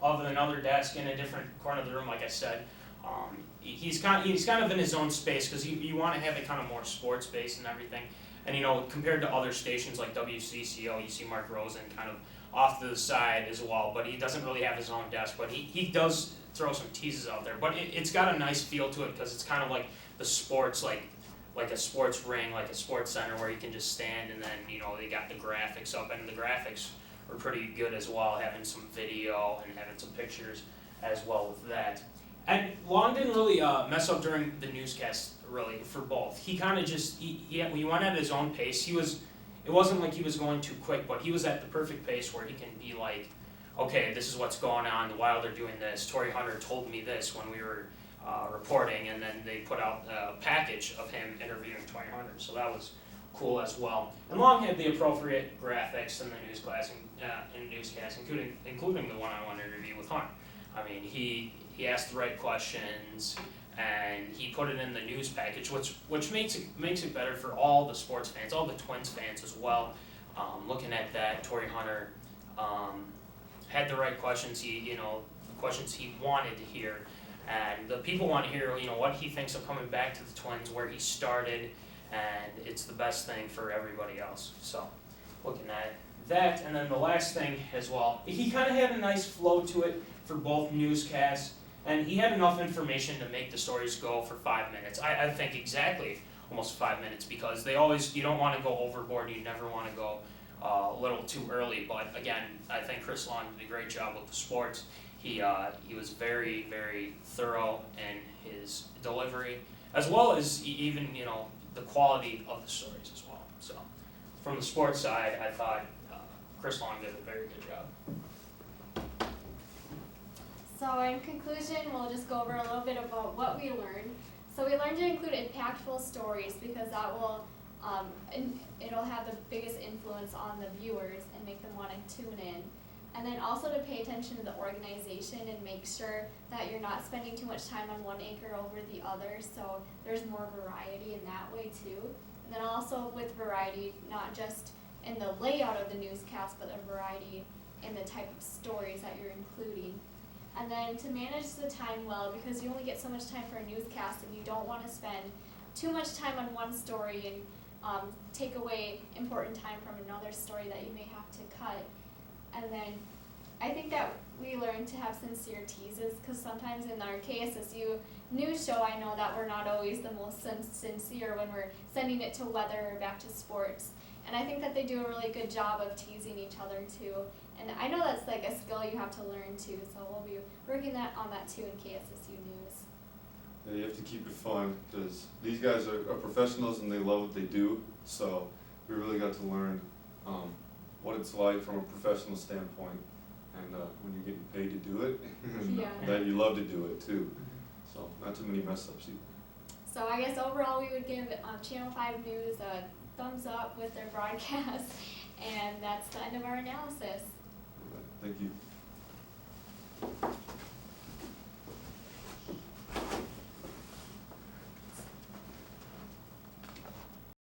of another desk in a different corner of the room, like I said. He's kind of in his own space because you want to have it kind of more sports based and everything. And compared to other stations like WCCO, you see Mark Rosen kind of off to the side as well, but he doesn't really have his own desk. But he does throw some teases out there. But it's got a nice feel to it because it's kind of like the sports, like a sports ring, like a sports center where you can just stand, and then they got the graphics up, and the graphics are pretty good as well, having some video and having some pictures as well with that. And Long didn't really mess up during the newscast, really, for both. He kind of just, he went at his own pace. It wasn't like he was going too quick, but he was at the perfect pace where he can be like, okay, this is what's going on while they're doing this. Torii Hunter told me this when we were reporting, and then they put out a package of him interviewing Torii Hunter, so that was cool as well. And Long had the appropriate graphics in the newscast, including the one-on-one interview with Hunter. I mean, he asked the right questions, and he put it in the news package, which makes it better for all the sports fans, all the Twins fans as well. Looking at that, Torii Hunter had the right questions. The questions he wanted to hear, and the people want to hear, what he thinks of coming back to the Twins, where he started, and it's the best thing for everybody else. So, looking at that, and then the last thing as well, he kind of had a nice flow to it for both newscasts, and he had enough information to make the stories go for 5 minutes. I think exactly almost 5 minutes, because you don't want to go overboard, you never want to go a little too early. But again, I think Chris Long did a great job with the sports. He was very, very thorough in his delivery, as well as even the quality of the stories as well. So from the sports side, I thought Chris Long did a very good job. So in conclusion, we'll just go over a little bit about what we learned. So we learned to include impactful stories, because that will it'll have the biggest influence on the viewers and make them want to tune in. And then also to pay attention to the organization and make sure that you're not spending too much time on one anchor over the other, so there's more variety in that way too. And then also with variety, not just in the layout of the newscast, but a variety in the type of stories that you're including. And then to manage the time well, because you only get so much time for a newscast, and you don't want to spend too much time on one story and take away important time from another story that you may have to cut. And then I think that we learned to have sincere teases, because sometimes in our KSSU news show, I know that we're not always the most sincere when we're sending it to weather or back to sports. And I think that they do a really good job of teasing each other too. And I know that's like a skill you have to learn too, so we'll be working on that too in KSSU News. Yeah, you have to keep it fun, because these guys are professionals and they love what they do. So we really got to learn what it's like from a professional standpoint, and when you're getting paid to do it, and Yeah. that you love to do it too. So not too many mess ups either. So I guess overall we would give Channel 5 News a thumbs up with their broadcast, and that's the end of our analysis. Thank you.